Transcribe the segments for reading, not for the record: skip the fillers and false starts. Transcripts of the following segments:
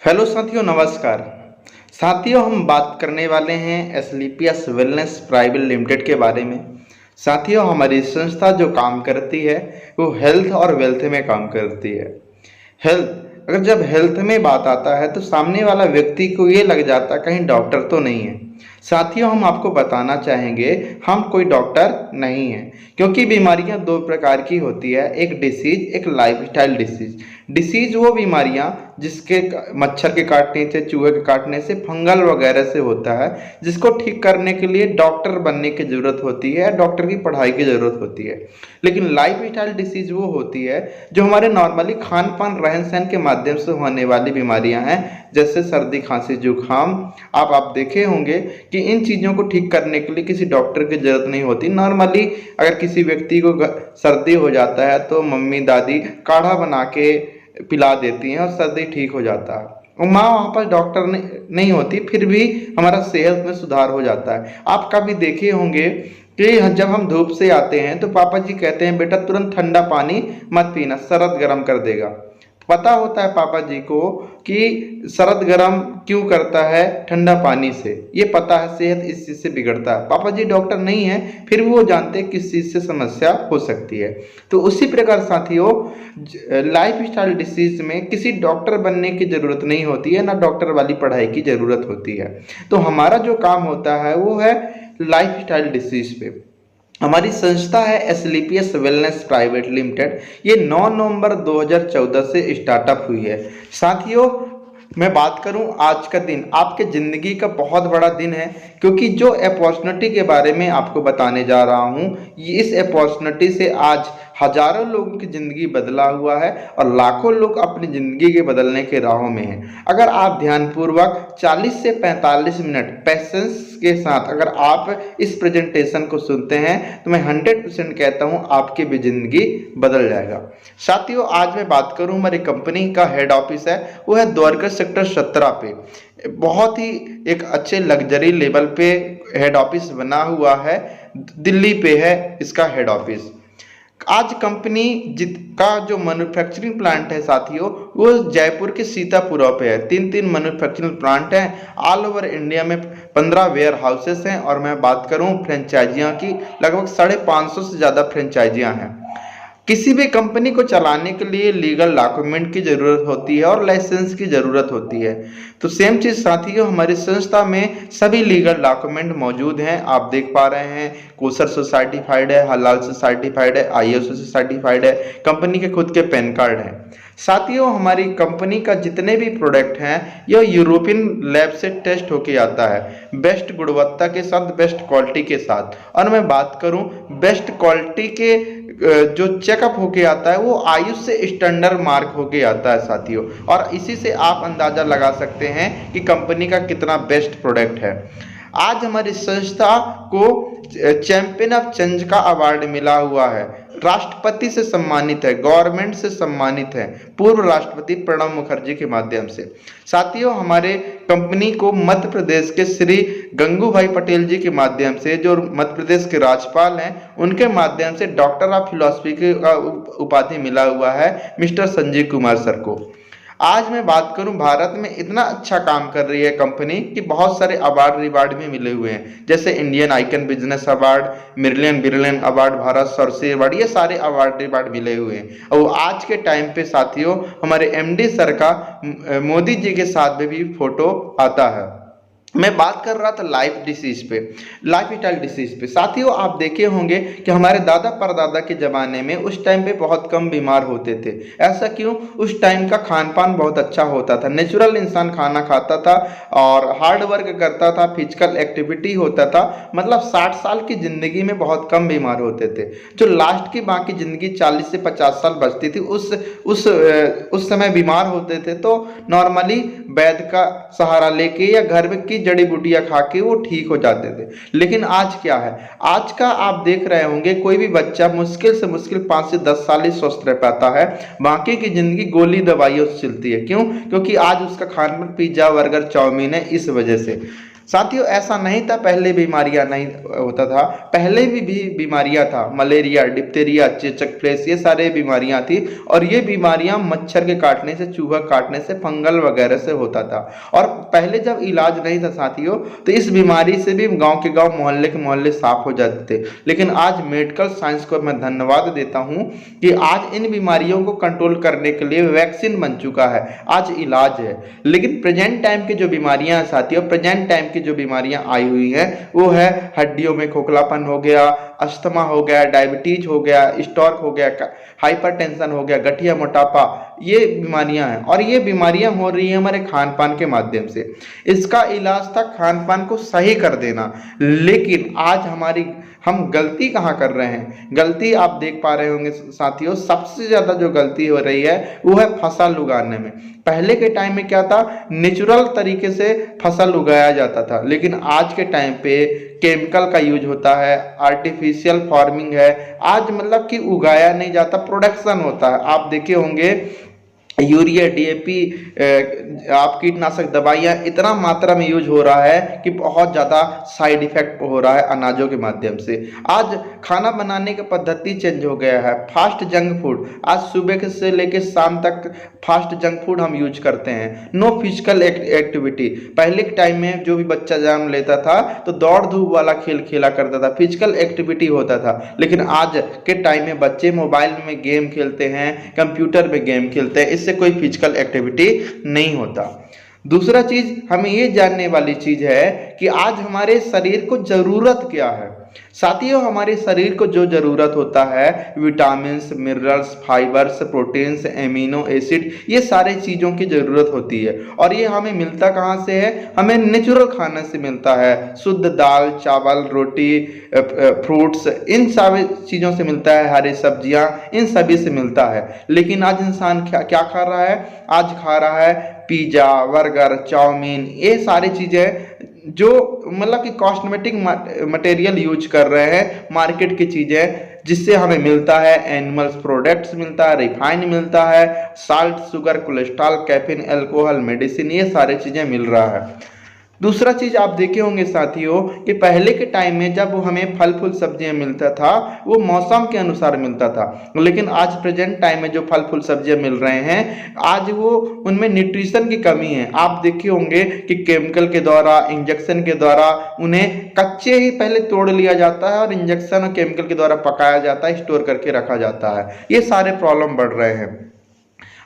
Hello साथियों, नमस्कार। साथियों, हम बात करने वाले हैं एसलीपियस वेलनेस प्राइवेट लिमिटेड के बारे में। साथियों, हमारी संस्था जो काम करती है वो हेल्थ और वेल्थ में काम करती है। हेल्थ, अगर जब हेल्थ में बात आता है तो सामने वाला व्यक्ति को ये लग जाता है कहीं डॉक्टर तो नहीं है। साथियों, हम आपको बताना चाहेंगे हम कोई डॉक्टर नहीं हैं, क्योंकि बीमारियां दो प्रकार की होती है, एक डिसीज, एक लाइफस्टाइल डिसीज। डिसीज वो बीमारियां जिसके मच्छर के काटने से, चूहे के काटने से, फंगल वगैरह से होता है, जिसको ठीक करने के लिए डॉक्टर बनने की जरूरत होती है, डॉक्टर की पढ़ाई की जरूरत होती है। लेकिन लाइफ स्टाइल डिसीज वो होती है जो हमारे नॉर्मली खान पान रहन सहन के माध्यम से होने वाली बीमारियां हैं, जैसे सर्दी, खांसी, जुकाम। आप देखे होंगे कि इन चीज़ों को ठीक करने के लिए किसी डॉक्टर की जरूरत नहीं होती। नॉर्मली अगर किसी व्यक्ति को सर्दी हो जाता है तो मम्मी दादी काढ़ा बना के पिला देती हैं और सर्दी ठीक हो जाता है। और माँ वहाँ पर डॉक्टर नहीं होती, फिर भी हमारा सेहत में सुधार हो जाता है। आप कभी देखे होंगे कि जब हम धूप से आते हैं तो पापा जी कहते हैं बेटा तुरंत ठंडा पानी मत पीना, शरद गर्म कर देगा। पता होता है पापा जी को कि शरद गर्म क्यों करता है, ठंडा पानी से। ये पता है सेहत इस चीज से बिगड़ता है। पापा जी डॉक्टर नहीं है, फिर भी वो जानते हैं किस चीज से समस्या हो सकती है। तो उसी प्रकार साथियों, लाइफ स्टाइल डिसीज में किसी डॉक्टर बनने की जरूरत नहीं होती है, ना डॉक्टर वाली पढ़ाई की जरूरत होती है। तो हमारा जो काम होता है वो है लाइफ स्टाइल डिसीज पे। हमारी संस्था है एसलीपियस वेलनेस प्राइवेट लिमिटेड। ये 9 नवंबर 2014 से स्टार्टअप हुई है। साथियों, मैं बात करूं, आज का दिन आपके ज़िंदगी का बहुत बड़ा दिन है, क्योंकि जो अपॉर्चुनिटी के बारे में आपको बताने जा रहा हूं, ये इस अपॉर्चुनिटी से आज हजारों लोगों की ज़िंदगी बदला हुआ है और लाखों लोग अपनी ज़िंदगी के बदलने के राहों में हैं। अगर आप ध्यानपूर्वक 40 से 45 मिनट पैसेंस के साथ अगर आप इस प्रेजेंटेशन को सुनते हैं तो मैं 100% कहता हूं आपकी भी ज़िंदगी बदल जाएगा। साथियों, आज मैं बात करूं, हमारी कंपनी का हेड ऑफिस है वो है द्वारका सेक्टर 17 पे। बहुत ही एक अच्छे लग्जरी लेवल पे हेड ऑफिस बना हुआ है, दिल्ली पे है इसका हेड ऑफिस। आज कंपनी का जो मैन्युफैक्चरिंग प्लांट है साथियों, वो जयपुर के सीतापुरा पे है। 3 मैन्युफैक्चरिंग प्लांट हैं। ऑल ओवर इंडिया में 15 वेयर हाउसेस हैं। और मैं बात करूं फ्रेंचाइजियां की, लगभग 550 से ज़्यादा फ्रेंचाइजियां हैं। किसी भी कंपनी को चलाने के लिए लीगल डॉक्यूमेंट की जरूरत होती है और लाइसेंस की जरूरत होती है। तो सेम चीज साथियों, हमारी संस्था में सभी लीगल डॉक्यूमेंट मौजूद हैं। आप देख पा रहे हैं, कोसर से सर्टिफाइड है, हलाल से सर्टिफाइड है, आईएसओ से सर्टिफाइड है, कंपनी के खुद के पैन कार्ड हैं। साथियों, हमारी कंपनी का जितने भी प्रोडक्ट हैं यह यूरोपियन लैब से टेस्ट होके आता है, बेस्ट गुणवत्ता के साथ, बेस्ट क्वालिटी के साथ। और मैं बात करूं बेस्ट क्वालिटी के जो चेकअप होके आता है वो आयुष से स्टैंडर्ड मार्क होके आता है साथियों। और इसी से आप अंदाजा लगा सकते हैं कि कंपनी का कितना बेस्ट प्रोडक्ट है। आज हमारी संस्था को चैंपियन ऑफ चेंज का अवार्ड मिला हुआ है। राष्ट्रपति से सम्मानित है, गवर्नमेंट से सम्मानित है, पूर्व राष्ट्रपति प्रणब मुखर्जी के माध्यम से। साथियों, हमारे कंपनी को मध्य प्रदेश के श्री गंगूभाई पटेल जी के माध्यम से, जो मध्य प्रदेश के राज्यपाल हैं, उनके माध्यम से डॉक्टर ऑफ फिलॉसफी की उपाधि मिला हुआ है मिस्टर संजीव कुमार सर को। आज मैं बात करूं, भारत में इतना अच्छा काम कर रही है कंपनी कि बहुत सारे अवार्ड रिवार्ड भी मिले हुए हैं, जैसे Indian icon business award, million billion award, Bharat सरसे अवार्ड, ये सारे अवार्ड रिवार्ड मिले हुए हैं। और आज के टाइम पे साथियों, हमारे एमडी सर का मोदी जी के साथ में भी फोटो आता है। मैं बात कर रहा था लाइफ डिसीज पे, लाइफ स्टाइल डिसीज पे। साथियों, आप देखे होंगे कि हमारे दादा परदादा के ज़माने में उस टाइम पे बहुत कम बीमार होते थे। ऐसा क्यों? उस टाइम का खान पान बहुत अच्छा होता था, नेचुरल इंसान खाना खाता था और हार्ड वर्क करता था, फिजिकल एक्टिविटी होता था। मतलब 60 साल की ज़िंदगी में बहुत कम बीमार होते थे। जो लास्ट की बाकी ज़िंदगी 40 से 50 साल बचती थी, उस समय बीमार होते थे तो नॉर्मली वैद्य का सहारा लेके या घर में की जड़ी बूटियां खा के वो ठीक हो जाते थे। लेकिन आज क्या है, आज का आप देख रहे होंगे, कोई भी बच्चा मुश्किल से मुश्किल 5 से 10 साल ही स्वस्थ रह पाता है, बाकी की जिंदगी गोली दवाइयों से चलती है। क्यों? क्योंकि आज उसका खान पान पिज्जा, बर्गर, चाउमीन है, इस वजह से। साथियों ऐसा नहीं था पहले बीमारियां नहीं होता था, पहले भी बीमारियां था, मलेरिया, डिप्थीरिया, चेचक, फ्लेस, ये सारे बीमारियां थी और ये बीमारियां मच्छर के काटने से, चूहा काटने से, फंगल वगैरह से होता था। और पहले जब इलाज नहीं था साथियों तो इस बीमारी से भी गांव के गांव, मोहल्ले के मोहल्ले साफ हो जाते थे। लेकिन आज मेडिकल साइंस को मैं धन्यवाद देता हूं कि आज इन बीमारियों को कंट्रोल करने के लिए वैक्सीन बन चुका है, आज इलाज है। लेकिन प्रेजेंट टाइम की जो बीमारियां हैं साथियों, प्रेजेंट टाइम की जो बीमारियां आई हुई हैं वो है हड्डियों में खोखलापन हो गया, अस्थमा हो गया, डायबिटीज हो गया, स्ट्रोक हो गया, हाइपरटेंशन हो गया, गठिया मोटापा, ये बीमारियां हैं। और ये बीमारियां हो रही हैं हमारे खान पान के माध्यम से। इसका इलाज था खान पान को सही कर देना। लेकिन आज हम गलती कहाँ कर रहे हैं? गलती आप देख पा रहे होंगे साथियों, सबसे ज्यादा जो गलती हो रही है वो है फसल उगाने में। पहले के टाइम में क्या था, नेचुरल तरीके से फसल उगाया जाता था, लेकिन आज के टाइम पे केमिकल का यूज होता है, आर्टिफिशियल फार्मिंग है। आज मतलब कि उगाया नहीं जाता, प्रोडक्शन होता है। आप देखे होंगे यूरिया, डीएपी, आप कीटनाशक दवाइयाँ इतना मात्रा में यूज हो रहा है कि बहुत ज़्यादा साइड इफेक्ट हो रहा है अनाजों के माध्यम से। आज खाना बनाने की पद्धति चेंज हो गया है, फास्ट जंक फूड। आज सुबह से लेकर शाम तक फास्ट जंक फूड हम यूज करते हैं, नो फिजिकल एक्टिविटी। पहले के टाइम में जो भी बच्चा जन्म लेता था तो दौड़ धूप वाला खेल खेला करता था, फिजिकल एक्टिविटी होता था। लेकिन आज के टाइम में बच्चे मोबाइल में गेम खेलते हैं, कंप्यूटर में गेम खेलते हैं, इससे कोई फिजिकल एक्टिविटी नहीं होता। दूसरा चीज हमें ये जानने वाली चीज है कि आज हमारे शरीर को जरूरत क्या है। साथियों हमारे शरीर को जो जरूरत होता है, vitamins, minerals, fibres, proteins, amino acid, ये सारे चीजों की जरूरत होती है। और ये हमें मिलता कहाँ से है? हमें नेचुरल खाने से मिलता है। शुद्ध दाल, चावल, रोटी, फ्रूट्स, इन सारी चीजों से मिलता है, हरी सब्जियां, इन सभी से मिलता है। लेकिन आज इंसान क्या खा रहा है? आज खा रहा है पिज्जा, बर्गर, चाउमीन, ये सारी चीजें जो मतलब कि कॉस्मेटिक मटेरियल यूज कर रहे हैं, मार्केट की चीजें, जिससे हमें मिलता है एनिमल्स प्रोडक्ट्स मिलता है, रिफाइंड मिलता है, salt, sugar, cholesterol, caffeine, alcohol, medicine, ये सारी चीजें मिल रहा है। दूसरा चीज आप देखे होंगे साथियों कि पहले के टाइम में जब हमें फल फूल सब्जियां मिलता था वो मौसम के अनुसार मिलता था। लेकिन आज प्रेजेंट टाइम में जो फल फूल सब्जियां मिल रहे हैं आज वो उनमें न्यूट्रिशन की कमी है। आप देखे होंगे कि केमिकल के द्वारा, इंजेक्शन के द्वारा उन्हें कच्चे ही पहले तोड़ लिया जाता है और इंजेक्शन और केमिकल के द्वारा पकाया जाता है, स्टोर करके रखा जाता है। ये सारे प्रॉब्लम बढ़ रहे हैं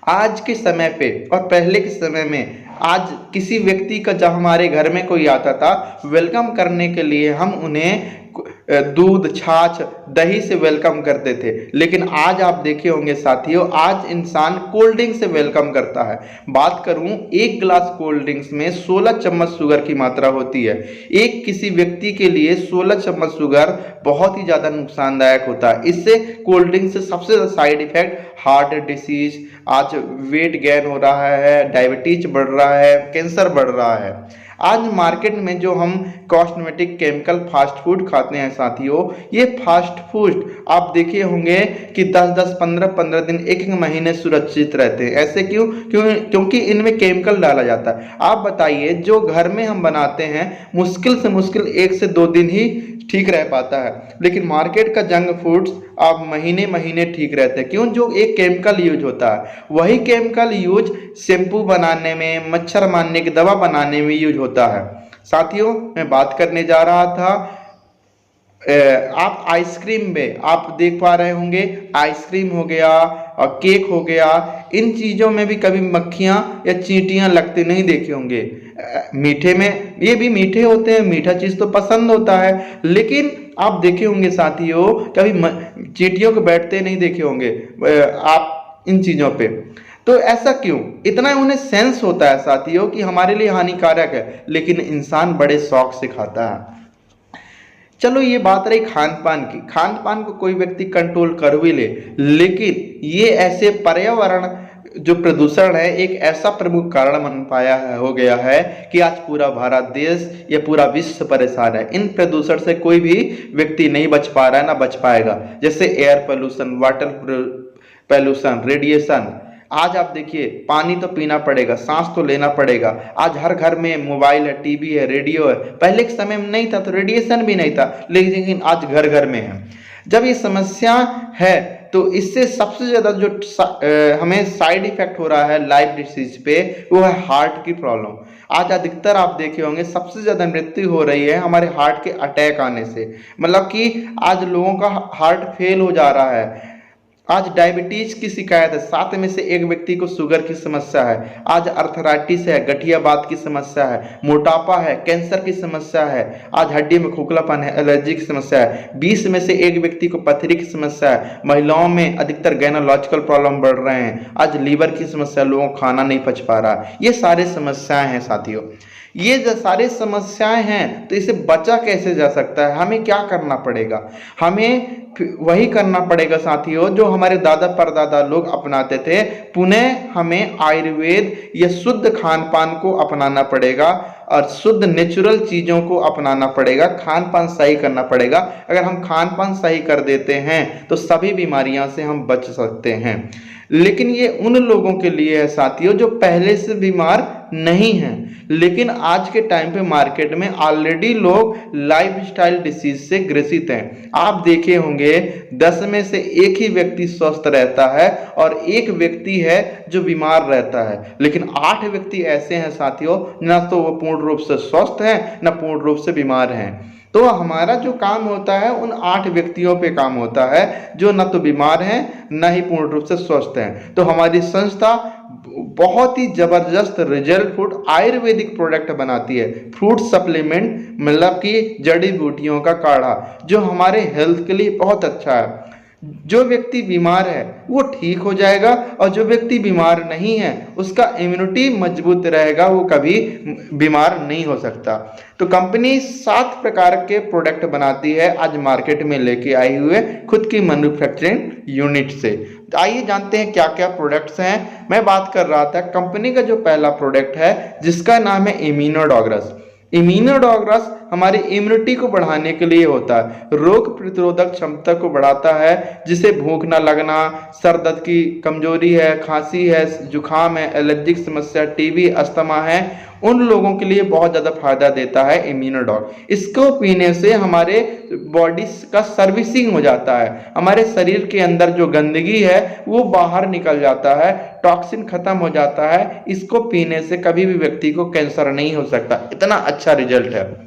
आज के समय पे। और पहले के समय में आज किसी व्यक्ति का जब हमारे घर में कोई आता था, वेलकम करने के लिए हम उन्हें दूध, छाछ, दही से वेलकम करते थे। लेकिन आज आप देखे होंगे साथियों, आज इंसान कोल्ड ड्रिंक से वेलकम करता है। बात करूं, एक गिलास कोल्ड ड्रिंक्स में 16 चम्मच शुगर की मात्रा होती है। एक किसी व्यक्ति के लिए 16 चम्मच शुगर बहुत ही ज़्यादा नुकसानदायक होता है। इससे कोल्ड ड्रिंक से सबसे ज़्यादा साइड इफेक्ट हार्ट डिसीज, आज वेट गेन हो रहा है, डायबिटीज बढ़ रहा है, कैंसर बढ़ रहा है। आज मार्केट में जो हम कॉस्मेटिक केमिकल फास्ट फूड खाते हैं साथियों, ये फास्ट फूड आप देखे होंगे कि 10-10, 15-15 दिन, एक महीने सुरक्षित रहते हैं। ऐसे क्योंकि इनमें केमिकल डाला जाता है। आप बताइए, जो घर में हम बनाते हैं मुश्किल से मुश्किल 1 से 2 दिन ही ठीक रह पाता है, लेकिन मार्केट का जंक फूड्स आप महीने महीने ठीक रहते हैं। क्यों? जो एक केमिकल यूज होता है, वही केमिकल यूज शैम्पू बनाने में, मच्छर मारने की दवा बनाने में यूज होता है। साथियों मैं बात करने जा रहा था, आप आइसक्रीम में आप देख पा रहे होंगे, आइसक्रीम हो गया और केक हो गया, इन चीज़ों में भी कभी मक्खियाँ या चींटियाँ लगते नहीं देखे होंगे। मीठे में ये भी मीठे होते हैं, मीठा चीज़ तो पसंद होता है, लेकिन आप देखे होंगे साथियों कभी चींटियों को बैठते नहीं देखे होंगे आप इन चीज़ों पे। तो ऐसा क्यों? इतना उन्हें सेंस होता है साथियों कि हमारे लिए हानिकारक है, लेकिन इंसान बड़े शौक से खाता है। चलो ये बात रही खान पान की। खान पान को कोई व्यक्ति कंट्रोल कर भी ले, लेकिन ये ऐसे पर्यावरण जो प्रदूषण है एक ऐसा प्रमुख कारण बन पाया है, हो गया है कि आज पूरा भारत देश या पूरा विश्व परेशान है। इन प्रदूषण से कोई भी व्यक्ति नहीं बच पा रहा है, ना बच पाएगा। जैसे air pollution, water pollution, radiation, आज आप देखिए, पानी तो पीना पड़ेगा, सांस तो लेना पड़ेगा। आज हर घर में मोबाइल है, टीवी है, रेडियो है। पहले के समय में नहीं था तो रेडिएशन भी नहीं था, लेकिन आज घर घर में है। जब ये समस्या है तो इससे सबसे ज़्यादा जो हमें साइड इफेक्ट हो रहा है लाइफ डिसीज पे, वो है हार्ट की प्रॉब्लम। आज अधिकतर आप देखे होंगे सबसे ज़्यादा मृत्यु हो रही है हमारे हार्ट के अटैक आने से। मतलब कि आज लोगों का हार्ट फेल हो जा रहा है। आज डायबिटीज की शिकायत है, 7 में से 1 व्यक्ति को शुगर की समस्या है। आज अर्थराइटिस है, गठियाबात की समस्या है, मोटापा है, कैंसर की समस्या है। आज हड्डी में खोखलापन है, एलर्जी की समस्या है। 20 में से 1 व्यक्ति को पथरी की समस्या है। महिलाओं में अधिकतर गायनोलॉजिकल प्रॉब्लम बढ़ रहे हैं। आज लीवर की समस्या, लोगों को खाना नहीं पच पा रहा। ये सारे समस्याएं हैं साथियों। ये जो सारी समस्याएं हैं तो इसे बचा कैसे जा सकता है, हमें क्या करना पड़ेगा? हमें वही करना पड़ेगा साथियों जो हमारे दादा परदादा लोग अपनाते थे। पुनः हमें आयुर्वेद या शुद्ध खान पान को अपनाना पड़ेगा और शुद्ध नेचुरल चीज़ों को अपनाना पड़ेगा। खान पान सही करना पड़ेगा। अगर हम खान पान सही कर देते हैं तो सभी बीमारियों से हम बच सकते हैं। लेकिन ये उन लोगों के लिए है साथियों जो पहले से बीमार नहीं हैं, लेकिन आज के टाइम पे मार्केट में ऑलरेडी लोग लाइफस्टाइल डिसीज से ग्रसित हैं। आप देखे होंगे 10 में से 1 ही व्यक्ति स्वस्थ रहता है और 1 व्यक्ति है जो बीमार रहता है। लेकिन 8 व्यक्ति ऐसे हैं साथियों, ना तो वो पूर्ण रूप से स्वस्थ हैं ना पूर्ण रूप से बीमार हैं। तो हमारा जो काम होता है उन 8 व्यक्तियों पे काम होता है जो न तो बीमार हैं न ही पूर्ण रूप से स्वस्थ हैं। तो हमारी संस्था बहुत ही जबरदस्त रिजल्ट फूड आयुर्वेदिक प्रोडक्ट बनाती है। फ्रूट सप्लीमेंट मतलब कि जड़ी बूटियों का काढ़ा जो हमारे हेल्थ के लिए बहुत अच्छा है। जो व्यक्ति बीमार है वो ठीक हो जाएगा और जो व्यक्ति बीमार नहीं है उसका इम्यूनिटी मजबूत रहेगा, वो कभी बीमार नहीं हो सकता। तो कंपनी 7 प्रकार के प्रोडक्ट बनाती है, आज मार्केट में लेके आई हुए खुद की मैन्युफैक्चरिंग यूनिट से। आइए जानते हैं क्या क्या प्रोडक्ट्स हैं। मैं बात कर रहा था कंपनी का जो पहला प्रोडक्ट है जिसका नाम है इम्यूनोडॉग्रस। इम्यूनोडॉग्रस हमारी इम्यूनिटी को बढ़ाने के लिए होता है, रोग प्रतिरोधक क्षमता को बढ़ाता है, जिसे भूख ना लगना, सर दर्द की कमजोरी है, खांसी है, जुखाम है, एलर्जिक समस्या, टीबी, अस्थमा है, उन लोगों के लिए बहुत ज़्यादा फायदा देता है इम्यूनोडॉग। इसको पीने से हमारे बॉडी का सर्विसिंग हो जाता है, हमारे शरीर के अंदर जो गंदगी है वो बाहर निकल जाता है, टॉक्सिन खत्म हो जाता है। इसको पीने से कभी भी व्यक्ति को कैंसर नहीं हो सकता, इतना अच्छा रिजल्ट है।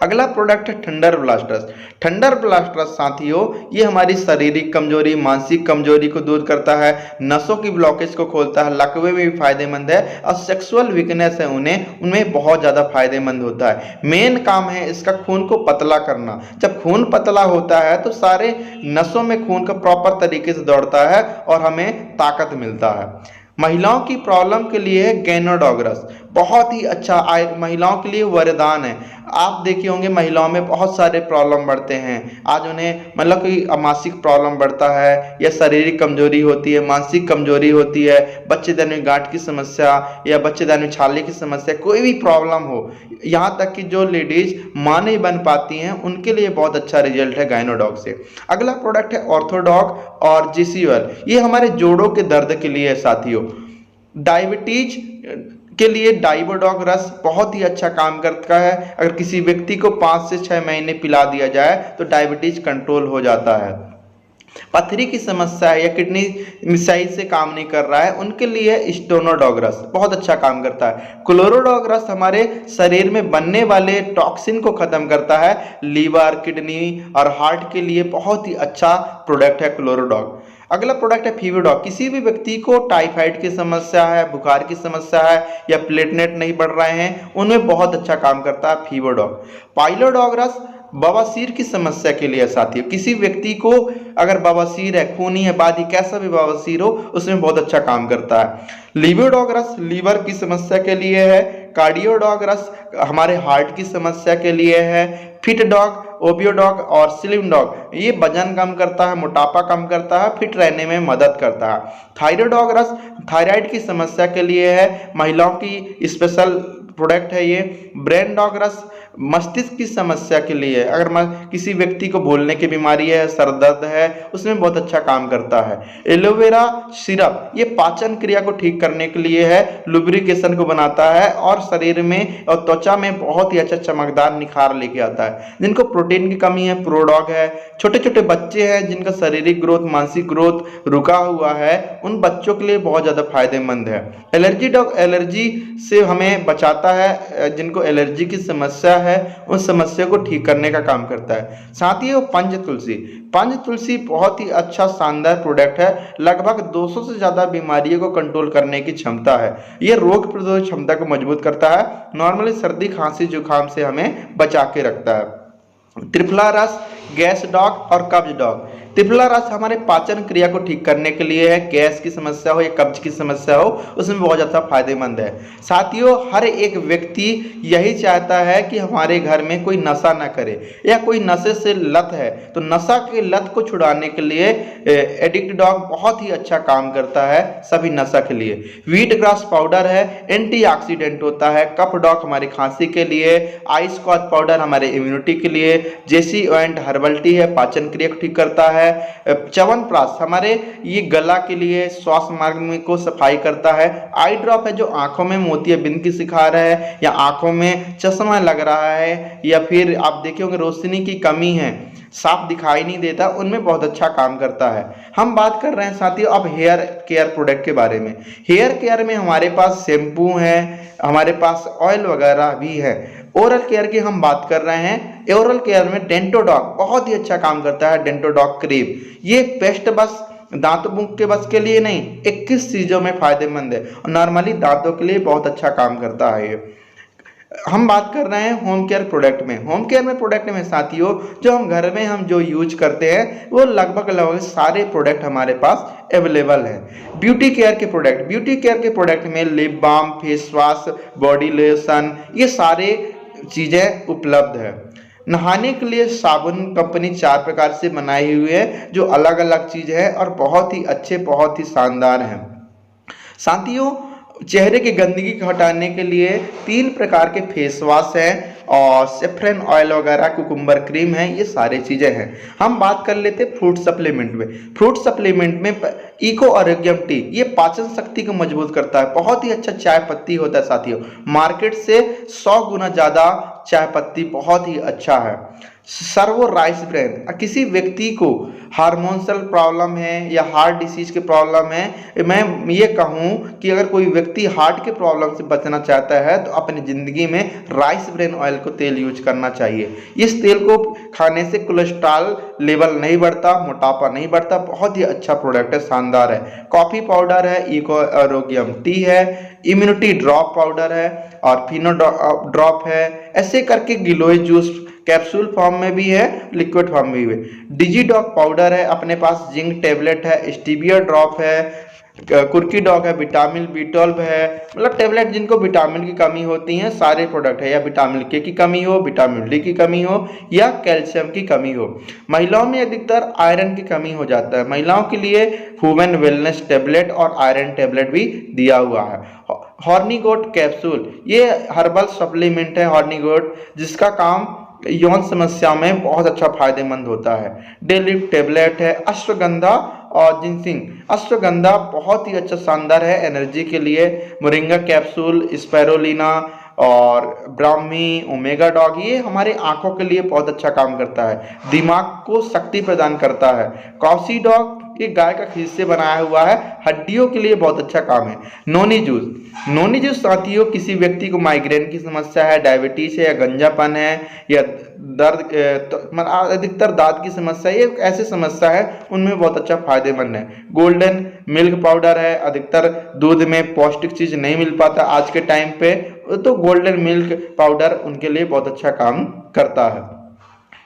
अगला प्रोडक्ट है थंडर ब्लास्टर्स। थंडर ब्लास्टर्स साथियों ये हमारी शारीरिक कमजोरी, मानसिक कमजोरी को दूर करता है, नसों की ब्लॉकेज को खोलता है, लकवे में भी फायदेमंद है और सेक्सुअल वीकनेस है उनमें बहुत ज़्यादा फायदेमंद होता है। मेन काम है इसका खून को पतला करना। जब खून पतला होता है तो सारे नसों में खून का प्रॉपर तरीके से दौड़ता है और हमें ताकत मिलता है। महिलाओं की प्रॉब्लम के लिए गैनोडॉग्रस बहुत ही अच्छा महिलाओं के लिए वरदान है। आप देखे होंगे महिलाओं में बहुत सारे प्रॉब्लम बढ़ते हैं, आज उन्हें मतलब कि मासिक प्रॉब्लम बढ़ता है या शारीरिक कमजोरी होती है, मानसिक कमजोरी होती है, बच्चेदानी में गांठ की समस्या या बच्चेदानी में छाले की समस्या, कोई भी प्रॉब्लम हो, यहाँ तक कि जो लेडीज मां नहीं बन पाती हैं उनके लिए बहुत अच्छा रिजल्ट है गायनोडॉग से। अगला प्रोडक्ट है ऑर्थोडॉग और जीसीएल। ये हमारे जोड़ों के दर्द के लिए है साथियों। डायबिटीज के लिए डाइबोडॉग रस बहुत ही अच्छा काम करता है। अगर किसी व्यक्ति को 5 से 6 महीने पिला दिया जाए तो डायबिटीज कंट्रोल हो जाता है। पथरी की समस्या है या किडनी सही से काम नहीं कर रहा है उनके लिए स्टोनोडॉग्रस बहुत अच्छा काम करता है। क्लोरोडॉग्रस हमारे शरीर में बनने वाले टॉक्सिन को खत्म करता है। लीवर, किडनी और हार्ट के लिए बहुत ही अच्छा प्रोडक्ट है क्लोरोडॉग। अगला प्रोडक्ट है फीवरडॉग। किसी भी व्यक्ति को टाइफाइड की समस्या है, बुखार की समस्या है या प्लेटलेट नहीं बढ़ रहे हैं, उनमें बहुत अच्छा काम करता है फीवरडॉग। पाइलोडॉग्रस बवासीर की समस्या के लिए साथियों, किसी व्यक्ति को अगर बवासीर है, खूनी है, बादी कैसा भी बवासीर हो, उसमें बहुत अच्छा काम करता है। लिविडॉग्रस लीवर की समस्या के लिए है। कार्डियोडॉग्रस हमारे हार्ट की समस्या के लिए है। फिट डॉग, ओबियोडॉग और स्लिम डॉग ये वजन कम करता है, मोटापा कम करता है, फिट रहने में मदद करता है। थायराइडॉग्रस थायराइड की समस्या के लिए है, महिलाओं की स्पेशल प्रोडक्ट है ये। ब्रेन डॉग्रस मस्तिष्क की समस्या के लिए, अगर किसी व्यक्ति को बोलने की बीमारी है, सर दर्द है, उसमें बहुत अच्छा काम करता है। एलोवेरा सिरप ये पाचन क्रिया को ठीक करने के लिए है, लुब्रिकेशन को बनाता है और शरीर में और त्वचा में बहुत ही अच्छा चमकदार निखार लेके आता है। जिनको प्रोटीन की कमी है, प्रोडॉग है। छोटे छोटे बच्चे हैं जिनका शारीरिक ग्रोथ, मानसिक ग्रोथ रुका हुआ है, उन बच्चों के लिए बहुत ज्यादा फायदेमंद है। एलर्जी डॉग एलर्जी से हमें बचाता है, जिनको एलर्जी की समस्या है उस समस्या को ठीक करने का काम करता है। साथ ही वो पंच तुलसी बहुत ही अच्छा शानदार प्रोडक्ट है। लगभग 200 से ज्यादा बीमारियों को कंट्रोल करने की क्षमता है। यह रोग प्रतिरोधक क्षमता को मजबूत करता है। नॉर्मली सर्दी, खांसी, जुकाम से हमें बचा के रखता है। त्रिफला रस गैस डॉग और कब्ज डॉग। त्रिफला रस हमारे पाचन क्रिया को ठीक करने के लिए है। गैस की समस्या हो या कब्ज की समस्या हो, उसमें बहुत ज़्यादा फायदेमंद है। साथियों, हर एक व्यक्ति यही चाहता है कि हमारे घर में कोई नशा ना करे या कोई नशे से लत है, तो नशा के लत को छुड़ाने के लिए एडिक्ट डॉग बहुत ही अच्छा काम करता है सभी नशा के लिए। व्हीट ग्रास पाउडर है, एंटीऑक्सीडेंट होता है। कफ डॉग हमारी खांसी के लिए। आइस स्क्वाच पाउडर हमारे इम्यूनिटी के लिए। जेसी एंड हर्बल टी है, पाचन क्रिया को ठीक करता है। च्यवनप्राश हमारे ये गला के लिए, श्वास मार्ग में को सफाई करता है। आई ड्रॉप है जो आंखों में मोतियाबिंद की सिखा रहा है या आंखों में चश्मा लग रहा है या फिर आप देखे होंगे रोशनी की कमी है, साफ दिखाई नहीं देता, उनमें बहुत अच्छा काम करता है। हम बात कर रहे हैं साथियों अब हेयर केयर प्रोडक्ट के बारे में। हेयर केयर में हमारे पास शैम्पू है, हमारे पास ऑयल वगैरह भी है। ओरल केयर की हम बात कर रहे हैं। ओरल केयर में डेंटोडॉग बहुत ही अच्छा काम करता है। डेंटोडॉग क्रीम ये पेस्ट बस दांतों के बस के लिए नहीं, 21 चीजों में फायदेमंद है और नॉर्मली दांतों के लिए बहुत अच्छा काम करता है ये। हम बात कर रहे हैं होम केयर प्रोडक्ट में। होम केयर में प्रोडक्ट में साथियों जो हम घर में हम जो यूज करते हैं वो लगभग सारे प्रोडक्ट हमारे पास अवेलेबल है। ब्यूटी केयर के प्रोडक्ट में lip balm, face wash, body lotion, ये सारे चीजें उपलब्ध है। नहाने के लिए साबुन कंपनी 4 प्रकार से बनाई हुई है जो अलग अलग चीज है और बहुत ही अच्छे, बहुत ही शानदार हैं। साथियों, चेहरे की गंदगी को हटाने के लिए 3 प्रकार के फेस वॉश हैं और सेफ्रन ऑयल वगैरह, कुकुम्बर क्रीम है, ये सारी चीजें हैं। हम बात कर लेते फ्रूट सप्लीमेंट में। फ्रूट सप्लीमेंट में इको आरोग्यम टी ये पाचन शक्ति को मजबूत करता है। बहुत ही अच्छा चाय पत्ती होता है साथियों, मार्केट से 100 गुना ज्यादा चाय पत्ती बहुत ही अच्छा है। सर्वो राइस ब्रेन, किसी व्यक्ति को हार्मोनल प्रॉब्लम है या हार्ट डिसीज की प्रॉब्लम है, मैं ये कहूँ कि अगर कोई व्यक्ति हार्ट के प्रॉब्लम से बचना चाहता है तो अपनी ज़िंदगी में राइस ब्रेन ऑयल को तेल यूज करना चाहिए। इस तेल को खाने से कोलेस्ट्रॉल लेवल नहीं बढ़ता, मोटापा नहीं बढ़ता, बहुत ही अच्छा प्रोडक्ट है, शानदार है। कॉफ़ी पाउडर है, इको आरोग्यम टी है, इम्यूनिटी ड्रॉप पाउडर है और फिनो ड्रॉप है। ऐसे करके गिलोय जूस कैप्सूल फॉर्म में भी है, लिक्विड फॉर्म में भी है। डिजीडॉग पाउडर है अपने पास, जिंक टेबलेट है, स्टीविया ड्रॉप है, कुर्की डॉग है, विटामिन B12 है। मतलब टेबलेट जिनको विटामिन की कमी होती है सारे प्रोडक्ट है, या विटामिन के की कमी हो, विटामिन डी की कमी हो या कैल्शियम की कमी हो। महिलाओं में अधिकतर आयरन की कमी हो जाता है, महिलाओं के लिए वुमेन वेलनेस टेबलेट और आयरन टेबलेट भी दिया हुआ है। हॉर्नी गोट कैप्सूल ये हर्बल सप्लीमेंट है, हॉर्नी गोट, जिसका काम यौन समस्या में बहुत अच्छा फायदेमंद होता है। डेली टेबलेट है। अश्वगंधा और जिनसिंग, अश्वगंधा बहुत ही अच्छा शानदार है एनर्जी के लिए। मोरिंगा कैप्सूल, स्पाइरुलिना और ब्राह्मी, ओमेगा डॉग ये हमारे आंखों के लिए बहुत अच्छा काम करता है, दिमाग को शक्ति प्रदान करता है। कॉसी डॉग ये गाय का खीस से बनाया हुआ है, हड्डियों के लिए बहुत अच्छा काम है। नोनी जूस साथियों किसी व्यक्ति को माइग्रेन की समस्या है, डायबिटीज है या गंजापन है या दर्द, अधिकतर दांत की समस्या, ये ऐसी समस्या है उनमें बहुत अच्छा फायदेमंद है। गोल्डन मिल्क पाउडर है, अधिकतर दूध में पौष्टिक चीज नहीं मिल पाता आज के टाइम पे, तो गोल्डन मिल्क पाउडर उनके लिए बहुत अच्छा काम करता है।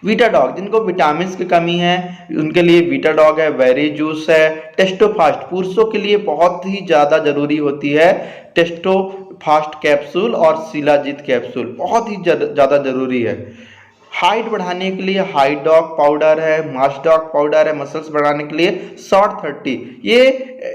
वीटा डॉग जिनको विटामिन की कमी है उनके लिए वीटा डॉग है। वेरी जूस है। टेस्टोफास्ट पुरुषों के लिए बहुत ही ज़्यादा जरूरी होती है, टेस्टोफास्ट कैप्सूल और शिलाजीत कैप्सूल बहुत ही ज़्यादा जरूरी है। हाइट बढ़ाने के लिए हाई डॉग पाउडर है, मास डॉग पाउडर है, मसल्स बढ़ाने के लिए शॉर्ट 30। ये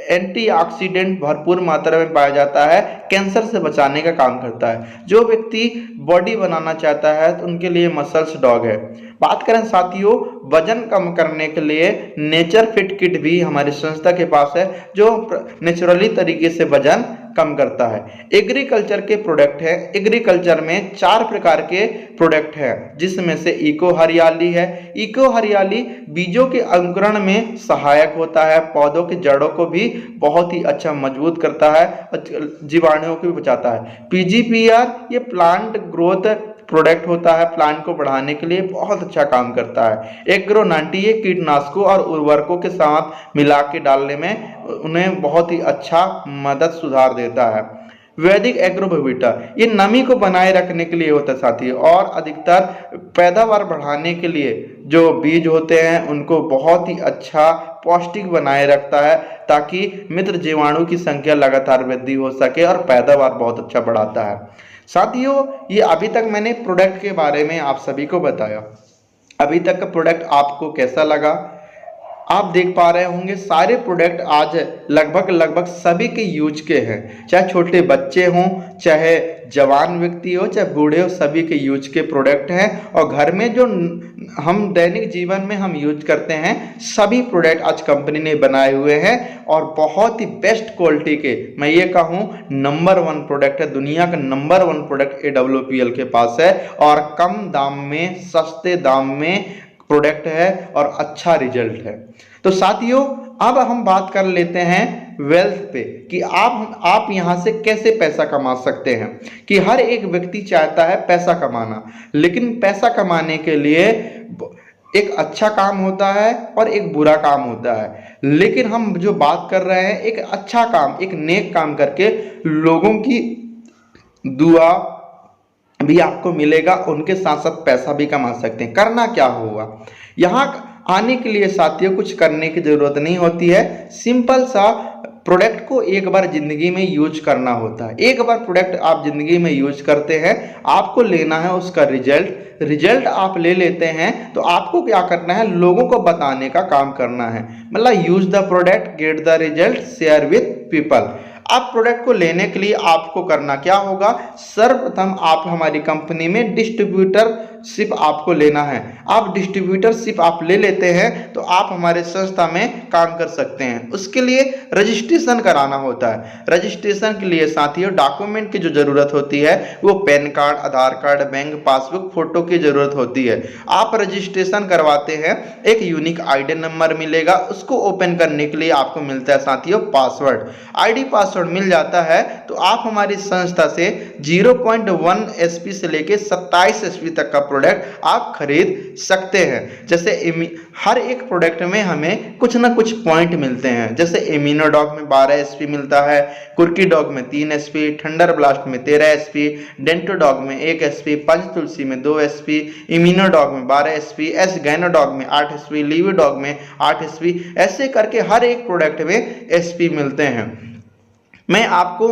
एंटीऑक्सीडेंट भरपूर मात्रा में पाया जाता है, कैंसर से बचाने का काम करता है। जो व्यक्ति बॉडी बनाना चाहता है तो उनके लिए मसल्स डॉग है। बात करें साथियों वजन कम करने के लिए नेचर फिट किट भी हमारी संस्था के पास है, जो नेचुरली तरीके से वजन कम करता है। एग्रीकल्चर के प्रोडक्ट है, एग्रीकल्चर में 4 प्रकार के प्रोडक्ट है, जिसमें से इको हरियाली है। इको हरियाली बीजों के अंकुरण में सहायक होता है, पौधों की जड़ों को भी बहुत ही अच्छा मजबूत करता है, जीवाणुओं को भी बचाता है। पीजीपीआर ये प्लांट ग्रोथ प्रोडक्ट होता है, प्लांट को बढ़ाने के लिए बहुत अच्छा काम करता है। एग्रो 90 ये कीटनाशकों और उर्वरकों के साथ मिला के डालने में उन्हें बहुत ही अच्छा मदद सुधार देता है। वैदिक एग्रोबोविटा ये नमी को बनाए रखने के लिए होता है साथी, और अधिकतर पैदावार बढ़ाने के लिए जो बीज होते हैं उनको बहुत ही अच्छा पौष्टिक बनाए रखता है, ताकि मित्र जीवाणु की संख्या लगातार वृद्धि हो सके और पैदावार बहुत अच्छा बढ़ाता है। साथियों ये अभी तक मैंने प्रोडक्ट के बारे में आप सभी को बताया। अभी तक का प्रोडक्ट आपको कैसा लगा? आप देख पा रहे होंगे सारे प्रोडक्ट आज लगभग सभी के यूज के हैं, चाहे छोटे बच्चे हों, चाहे जवान व्यक्ति हो, चाहे बूढ़े हो, सभी के यूज के प्रोडक्ट हैं। और घर में जो हम दैनिक जीवन में हम यूज करते हैं सभी प्रोडक्ट आज कंपनी ने बनाए हुए हैं, और बहुत ही बेस्ट क्वालिटी के, मैं ये कहूँ नंबर 1 प्रोडक्ट है। दुनिया का नंबर 1 प्रोडक्ट AWPL के पास है, और कम दाम में, सस्ते दाम में प्रोडक्ट है और अच्छा रिजल्ट है। तो साथियों अब हम बात कर लेते हैं वेल्थ पे, कि आप यहां से कैसे पैसा कमा सकते हैं। कि हर एक व्यक्ति चाहता है पैसा कमाना, लेकिन पैसा कमाने के लिए एक अच्छा काम होता है और एक बुरा काम होता है। लेकिन हम जो बात कर रहे हैं एक अच्छा काम, एक नेक काम करके लोगों की दुआ भी आपको मिलेगा, उनके साथ साथ पैसा भी कमा सकते हैं। करना क्या होगा? यहाँ आने के लिए साथियों कुछ करने की जरूरत नहीं होती है, सिंपल सा प्रोडक्ट को एक बार जिंदगी में यूज करना होता है। एक बार प्रोडक्ट आप जिंदगी में यूज करते हैं, आपको लेना है उसका रिजल्ट आप ले लेते हैं, तो आपको क्या करना है, लोगों को बताने का काम करना है। मतलब use the product, get the result, share with people. आप प्रोडक्ट को लेने के लिए आपको करना क्या होगा, सर्वप्रथम आप हमारी कंपनी में डिस्ट्रीब्यूटरशिप आपको लेना है। आप डिस्ट्रीब्यूटरशिप आप ले लेते हैं तो आप हमारे संस्था में काम कर सकते हैं। उसके लिए रजिस्ट्रेशन कराना होता है। रजिस्ट्रेशन के लिए साथियों डॉक्यूमेंट की जो जरूरत होती है वो पैन कार्ड, आधार कार्ड, बैंक पासबुक, फोटो की जरूरत होती है। आप रजिस्ट्रेशन करवाते हैं, एक यूनिक आईडी नंबर मिलेगा, उसको ओपन करने के लिए आपको मिलता है साथियों पासवर्ड। आईडी पासवर्ड मिल जाता है तो आप हमारी संस्था से 0.1 SP से लेके 27 SP तक का प्रोडक्ट आप खरीद सकते हैं। जैसे हर एक प्रोडक्ट में हमें कुछ ना कुछ पॉइंट मिलते हैं। जैसे इम्यूनोडॉग में 12 SP मिलता है, कुर्की डॉग में 3 SP, थंडर ब्लास्ट में 13 SP, डेंटोडॉग में 1 SP, पंचतुलसी में 2 SP, इम्यूनोडॉग में 12 SP, एस गैनोडॉग में 8 SP, लीवीडॉग में 8 SP, ऐसे करके हर एक प्रोडक्ट में SP मिलते हैं। मैं आपको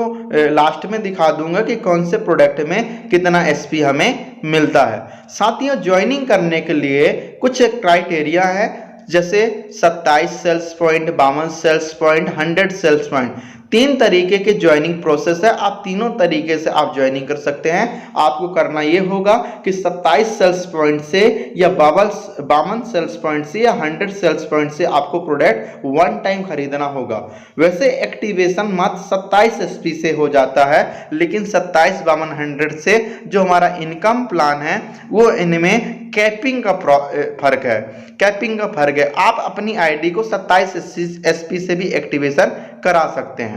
लास्ट में दिखा दूंगा कि कौन से प्रोडक्ट में कितना SP हमें मिलता है। साथियों ज्वाइनिंग करने के लिए कुछ क्राइटेरिया है, जैसे 27 sales point, 52 sales point, 100 sales point. 3 तरीके के ज्वाइनिंग प्रोसेस है, आप तीनों तरीके से आप ज्वाइनिंग कर सकते हैं। आपको करना ये होगा कि 27 सेल्स पॉइंट से या 52 सेल्स पॉइंट से या 100 सेल्स पॉइंट से आपको प्रोडक्ट 1 टाइम खरीदना होगा। वैसे एक्टिवेशन मात्र 27 SP से हो जाता है, लेकिन 27, 52, 100 से जो हमारा इनकम प्लान है वो इनमें कैपिंग का फर्क है, कैपिंग का फर्क है। आप अपनी आईडी को 27 SP से भी एक्टिवेशन करा सकते हैं।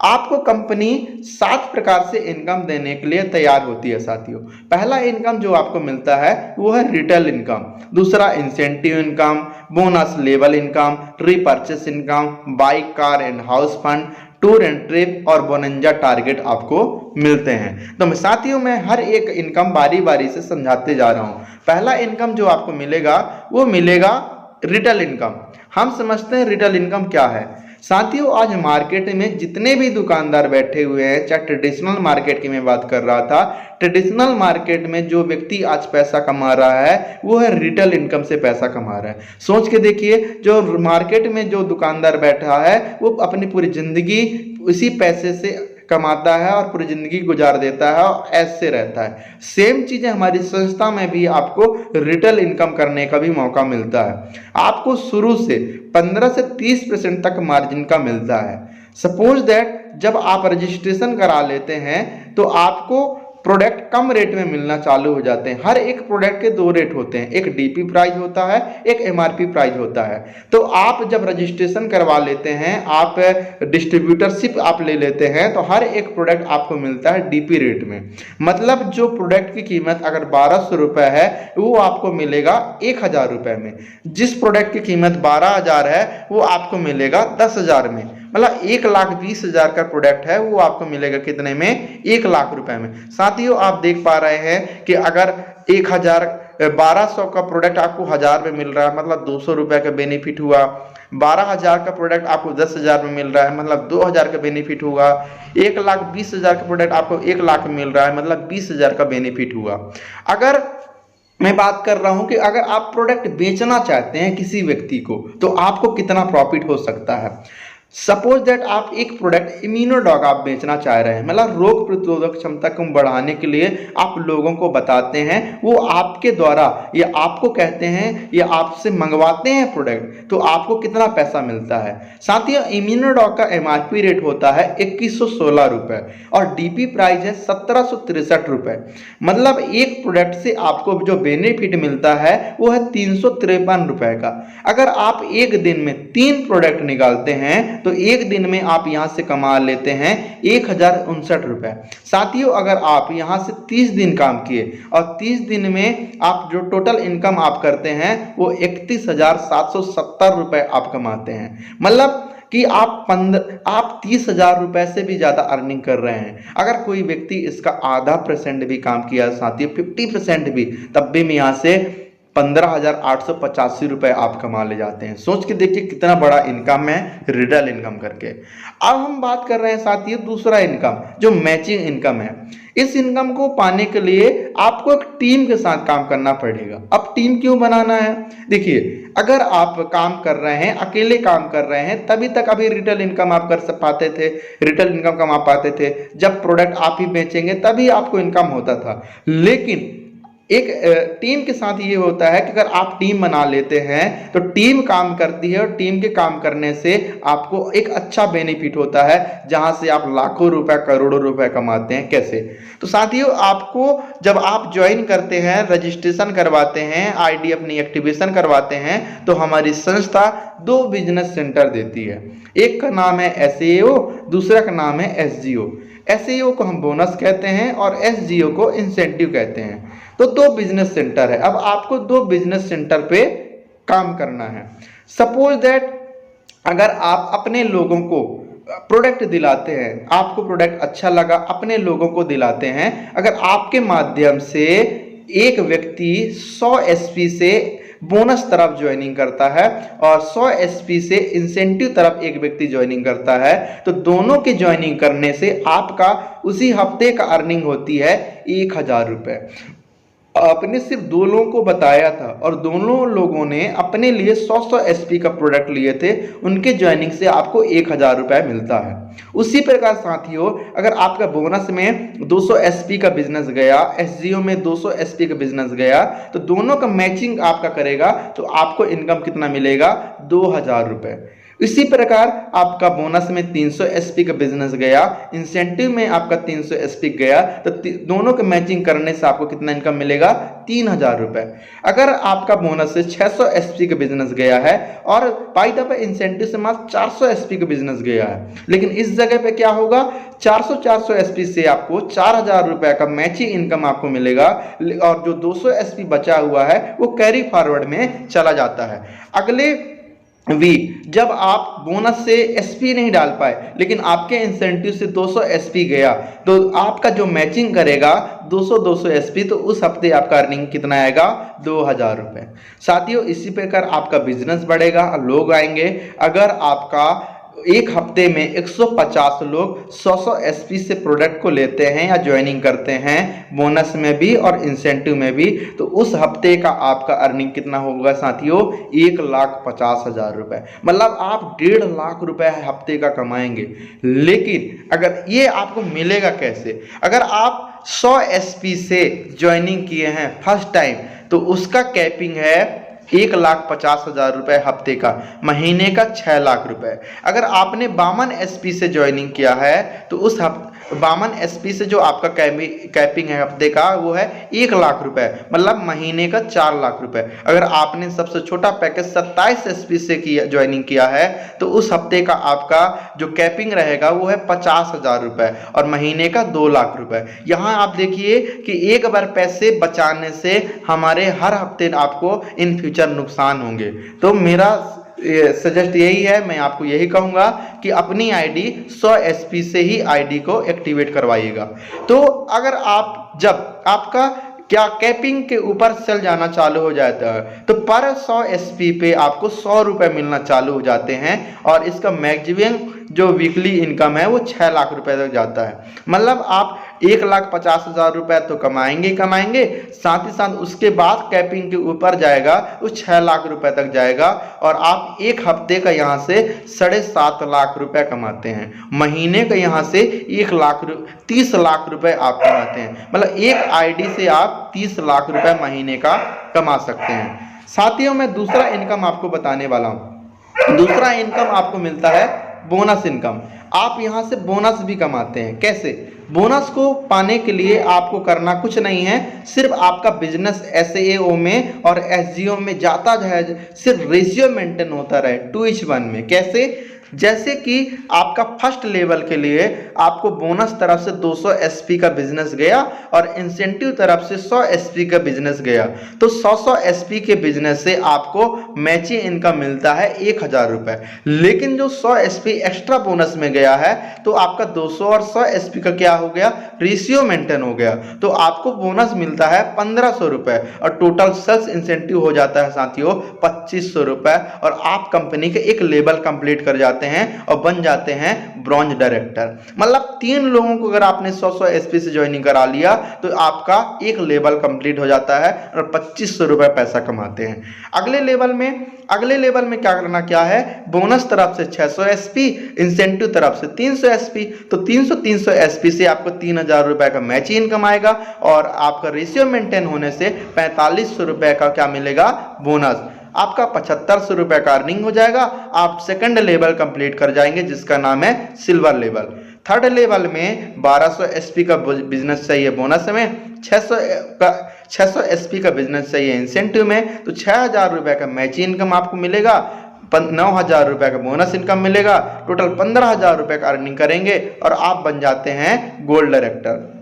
आपको कंपनी 7 प्रकार से इनकम देने के लिए तैयार होती है साथियों। पहला इनकम जो आपको मिलता है वो है रिटेल इनकम, दूसरा incentive income, bonus level income, repurchase income, bike, car and house fund, tour and trip और बोनंजा टारगेट आपको मिलते हैं। तो साथियों मैं हर एक इनकम बारी बारी से समझाते जा रहा हूं। पहला इनकम जो आपको मिलेगा वो मिलेगा रिटेल इनकम। हम समझते हैं रिटेल इनकम क्या है। साथियों आज मार्केट में जितने भी दुकानदार बैठे हुए हैं, चाहे ट्रेडिशनल मार्केट की मैं बात कर रहा था, ट्रेडिशनल मार्केट में जो व्यक्ति आज पैसा कमा रहा है वो है रिटेल इनकम से पैसा कमा रहा है। सोच के देखिए, जो मार्केट में जो दुकानदार बैठा है वो अपनी पूरी जिंदगी उसी पैसे से कमाता है और पूरी जिंदगी गुजार देता है और ऐसे रहता है। सेम चीजें हमारी संस्था में भी आपको रिटेल इनकम करने का भी मौका मिलता है। आपको शुरू से 15 से 30% तक मार्जिन का मिलता है। सपोज दैट जब आप रजिस्ट्रेशन करा लेते हैं तो आपको प्रोडक्ट कम रेट में मिलना चालू हो जाते हैं। हर एक प्रोडक्ट के 2 रेट होते हैं, एक डीपी प्राइस होता है, एक एमआरपी प्राइस होता है। तो आप जब रजिस्ट्रेशन करवा लेते हैं, आप डिस्ट्रीब्यूटरशिप आप ले लेते हैं, तो हर एक प्रोडक्ट आपको मिलता है डीपी रेट में। मतलब जो प्रोडक्ट की कीमत अगर 1200 रुपये है वो आपको मिलेगा 1000 रुपये में। जिस प्रोडक्ट की कीमत 12,000 है वो आपको मिलेगा 10,000 में। मतलब 1,20,000 का प्रोडक्ट है वो आपको मिलेगा कितने में? 1 लाख रुपए में। साथियों आप देख पा रहे हैं कि अगर 1200 का प्रोडक्ट आपको 1000 में मिल रहा है, मतलब 200 रुपए का बेनिफिट हुआ। 12,000 का प्रोडक्ट आपको 10,000 में मिल रहा है, मतलब 2,000 का बेनिफिट हुआ। 1,20,000 का प्रोडक्ट आपको 1 लाख में मिल रहा है, मतलब 20,000 का बेनिफिट हुआ। अगर मैं बात कर रहा हूं कि अगर आप प्रोडक्ट बेचना चाहते हैं किसी व्यक्ति को तो आपको कितना प्रॉफिट हो सकता है। सपोज दैट आप एक प्रोडक्ट इम्यूनोडॉग आप बेचना चाह रहे हैं, मतलब रोग प्रतिरोधक क्षमता को बढ़ाने के लिए आप लोगों को बताते हैं, वो आपके द्वारा या आपको कहते हैं या आपसे मंगवाते हैं प्रोडक्ट, तो आपको कितना पैसा मिलता है। साथियों इम्यूनोडॉग का एमआरपी रेट होता है 2116 रुपए और डीपी प्राइस है 1763 रुपए। मतलब एक प्रोडक्ट से आपको जो बेनिफिट मिलता है वो है 353 रुपए का। अगर आप एक दिन में 3 प्रोडक्ट निकालते हैं तो एक दिन में आप यहां से कमा लेते हैं 1059 रुपए। साथियों अगर आप यहां से 30 दिन काम किए और 30 दिन में आप जो टोटल इनकम आप करते हैं वो 31,770 रुपए आप कमाते हैं। मतलब कि आप 30,000 रुपए से भी ज्यादा अर्निंग कर रहे हैं। अगर कोई व्यक्ति इसका आधा % भी काम किया, साथियों 50% भी, तब भी मैं यहां से 15,885 रुपए आप कमा ले जाते हैं। सोच के देखिए कितना बड़ा इनकम है रिटेल इनकम करके। अब हम बात कर रहे हैं साथियों दूसरा इनकम जो मैचिंग इनकम है। इस इनकम को पाने के लिए आपको एक टीम के साथ काम करना पड़ेगा। अब टीम क्यों बनाना है? देखिए अगर आप काम कर रहे हैं, अकेले काम कर रहे हैं, तभी तक अभी रिटेल इनकम आप कर पाते थे, रिटेल इनकम कमा पाते थे। जब प्रोडक्ट आप ही बेचेंगे तभी आपको इनकम होता था। लेकिन एक टीम के साथ ये होता है कि अगर आप टीम बना लेते हैं तो टीम काम करती है और टीम के काम करने से आपको एक अच्छा बेनिफिट होता है, जहां से आप लाखों रुपए करोड़ों रुपए कमाते हैं। कैसे? तो साथियों आपको जब आप ज्वाइन करते हैं, रजिस्ट्रेशन करवाते हैं, आईडी अपनी एक्टिवेशन करवाते हैं, तो हमारी संस्था 2 बिजनेस सेंटर देती है। एक का नाम है SAO, दूसरा का नाम है SGO। SAO को हम बोनस कहते हैं और SGO को इंसेंटिव कहते हैं। तो 2 बिजनेस सेंटर है। अब आपको 2 बिजनेस सेंटर पे काम करना है। सपोज दैट अगर आप अपने लोगों को प्रोडक्ट दिलाते हैं, आपको प्रोडक्ट अच्छा लगा, अपने लोगों को दिलाते हैं, अगर आपके माध्यम से एक व्यक्ति 100 SP से बोनस तरफ ज्वाइनिंग करता है और 100 SP से इंसेंटिव तरफ एक व्यक्ति ज्वाइनिंग करता है, तो दोनों के ज्वाइनिंग करने से आपका उसी हफ्ते का अर्निंग होती है 1000 रुपए। आपने सिर्फ 2 लोगों को बताया था और दोनों लोगों ने अपने लिए 100 SP का प्रोडक्ट लिए थे, उनके ज्वाइनिंग से आपको 1000 रुपए मिलता है। उसी प्रकार साथियों अगर आपका बोनस में 200 SP का बिजनेस गया, SGO में 200 SP का बिजनेस गया, तो दोनों का मैचिंग आपका करेगा तो आपको इनकम कितना मिलेगा? 2000 रुपए। इसी प्रकार आपका बोनस में 300 SP का बिजनेस गया, इंसेंटिव में आपका 300 SP गया, तो दोनों के मैचिंग करने से आपको कितना इनकम मिलेगा? 3000 रुपए। अगर आपका बोनस से 600 SP का बिजनेस गया है और बाय द वे इंसेंटिव से मात्र 400 SP का बिजनेस गया है, लेकिन इस जगह पे क्या होगा? 400 SP से आपको 4000 रुपए का मैचिंग इनकम आपको मिलेगा और जो 200 SP बचा हुआ है वो कैरी फॉरवर्ड में चला जाता है। अगले जब आप बोनस से SP नहीं डाल पाए लेकिन आपके इंसेंटिव से 200 SP गया, तो आपका जो मैचिंग करेगा 200 SP, तो उस हफ्ते आपका अर्निंग कितना आएगा? 2000 रुपए। साथियों इसी प्रकार आपका बिजनेस बढ़ेगा, लोग आएंगे। अगर आपका एक हफ्ते में 150 लोग 100 एसपी से प्रोडक्ट को लेते हैं या ज्वाइनिंग करते हैं, बोनस में भी और इंसेंटिव में भी, तो उस हफ्ते का आपका अर्निंग कितना होगा साथियों? 1,50,000 रुपए। मतलब आप 1.5 लाख रुपए हफ्ते का कमाएंगे। लेकिन अगर ये आपको मिलेगा कैसे? अगर आप 100 एसपी से ज्वाइनिंग किए हैं फर्स्ट टाइम, तो उसका कैपिंग है 1,50,000 रुपए हफ्ते का, महीने का 6 लाख रुपए। अगर आपने 52 एसपी से ज्वाइनिंग किया है तो उस 52 एसपी से जो आपका कैपिंग है हफ्ते का वो है 1 लाख रुपए, मतलब महीने का 4 लाख रुपए। अगर आपने सबसे छोटा पैकेज 27 एसपी से ज्वाइनिंग किया है तो उस हफ्ते का आपका जो कैपिंग रहेगा वो है 50,000 रुपए और महीने का 2 लाख रुपए। यहाँ आप देखिए कि एक बार पैसे बचाने से हमारे हर हफ्ते आपको इन फ्यूचर नुकसान होंगे। तो मेरा सजेस्ट यही है, मैं आपको यही कहूंगा कि अपनी आईडी 100 एसपी से ही आईडी को एक्टिवेट करवाइएगा। तो अगर आप जब आपका क्या कैपिंग के ऊपर सेल जाना चालू हो जाता है तो पर 100 एसपी पे आपको 100 रुपए मिलना चालू हो जाते हैं और इसका मैक्सिमम जो वीकली इनकम है वो 6 लाख रुपए तक जाता है। मतलब आप 1,50,000 रुपए तो कमाएंगे, साथ ही साथ उसके बाद कैपिंग के ऊपर जाएगा वो 6 लाख रुपए तक जाएगा और आप एक हफ्ते का यहाँ से 7.5 लाख रुपए कमाते हैं, महीने का यहाँ से 30 लाख रुपए आप कमाते हैं। मतलब एक आईडी से आप 30 लाख रुपए महीने का कमा सकते हैं। साथियों मैं दूसरा इनकम आपको बताने वाला हूँ। दूसरा इनकम आपको मिलता है बोनस इनकम। आप यहाँ से बोनस भी कमाते हैं। कैसे? बोनस को पाने के लिए आपको करना कुछ नहीं है, सिर्फ आपका बिजनेस SAO में और SGO में जाता है, सिर्फ रेशियो मेंटेन होता रहे 2:1 में। कैसे? जैसे कि आपका फर्स्ट लेवल के लिए आपको बोनस तरफ से 200 एसपी का बिजनेस गया और इंसेंटिव तरफ से 100 एसपी का बिजनेस गया, तो 100 एसपी के बिजनेस से आपको मैचिंग इनकम मिलता है 1,000 रुपए। लेकिन जो 100 एसपी एक्स्ट्रा बोनस में गया है तो आपका 200 और 100 एसपी का क्या हो गया? रेशियो मेंटेन हो गया, तो आपको बोनस मिलता है 1,500 रुपए और टोटल सेल्स इंसेंटिव हो जाता है साथियों 2,500 रुपए और आप कंपनी के एक लेवल कंप्लीट कर जाते हैं और बन जाते हैं ब्रॉन्ज डायरेक्टर। मतलब 3 लोगों को अगर आपने 100 एसपी से ज्वाइनिंग करा लिया तो आपका एक लेवल कंप्लीट हो जाता है और 2,500 रुपए पैसा कमाते हैं। अगले लेवल में क्या करना क्या है? बोनस तरफ से 600 एसपी, इंसेंटिव तरफ से 300 एसपी, तो 300 एसपी से आपको 3,000 रुपए का मैच इनकम आएगा और आपका रेशियो मेंटेन होने से 4,500 रुपए का क्या मिलेगा? बोनस। आपका 7,500 रुपए का अर्निंग हो जाएगा। आप सेकंड लेवल कंप्लीट कर जाएंगे जिसका नाम है सिल्वर लेवल। थर्ड लेवल में 1,200 एसपी का बिजनेस चाहिए बोनस में, 600 एसपी का बिजनेस चाहिए इंसेंटिव में, तो 6,000 रुपए का मैच इनकम आपको मिलेगा, 9,000 रुपए का बोनस इनकम मिलेगा, टोटल 15,000 रुपए का अर्निंग करेंगे और आप बन जाते हैं गोल्ड डायरेक्टर।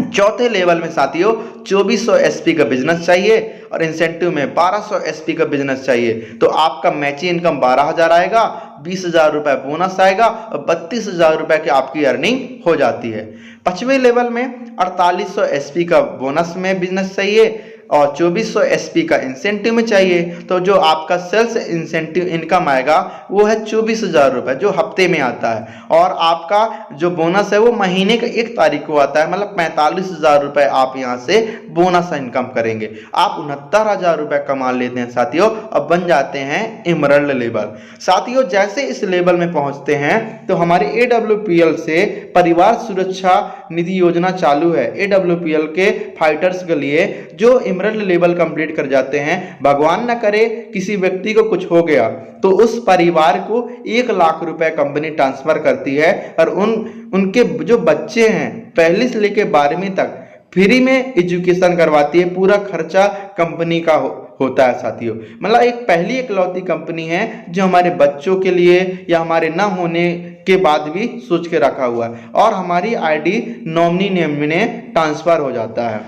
चौथे लेवल में साथियों 2,400 एसपी का बिजनेस चाहिए और इंसेंटिव में 1,200 एसपी का बिजनेस चाहिए, तो आपका मैची इनकम 12,000 आएगा, 20,000 रुपए बोनस आएगा और 32,000 रुपए की आपकी अर्निंग हो जाती है। 5वें लेवल में 4,800 एसपी का बोनस में बिजनेस चाहिए और 2,400 एसपी का इंसेंटिव में चाहिए, तो जो आपका सेल्स इंसेंटिव इनकम आएगा वो है 24,000 रुपए जो हफ्ते में आता है और आपका जो बोनस है वो महीने का 1 तारीख को आता है। मतलब 45,000 रुपए आप यहाँ से बोनस इनकम करेंगे। आप 69,000 रुपए कमा लेते हैं साथियों और बन जाते हैं इमरल्ड लेवल। साथियों जैसे इस लेवल में पहुंचते हैं तो हमारे AWPL से परिवार सुरक्षा निधि योजना चालू है। AWPL के फाइटर्स के लिए जो इमरल्ड लेवल कंप्लीट कर जाते हैं, भगवान न करे किसी व्यक्ति को कुछ हो गया तो उस परिवार को 1 लाख रुपए कंपनी ट्रांसफर करती है और उनके जो बच्चे हैं पहली से लेकर 12वीं तक फ्री में एजुकेशन करवाती है। पूरा खर्चा कंपनी का होता है साथियों। मतलब एक पहली इकलौती कंपनी है जो हमारे बच्चों के लिए या हमारे ना होने के बाद भी सोच के रखा हुआ है और हमारी आईडी नॉमिनी नेम में ट्रांसफर हो जाता है।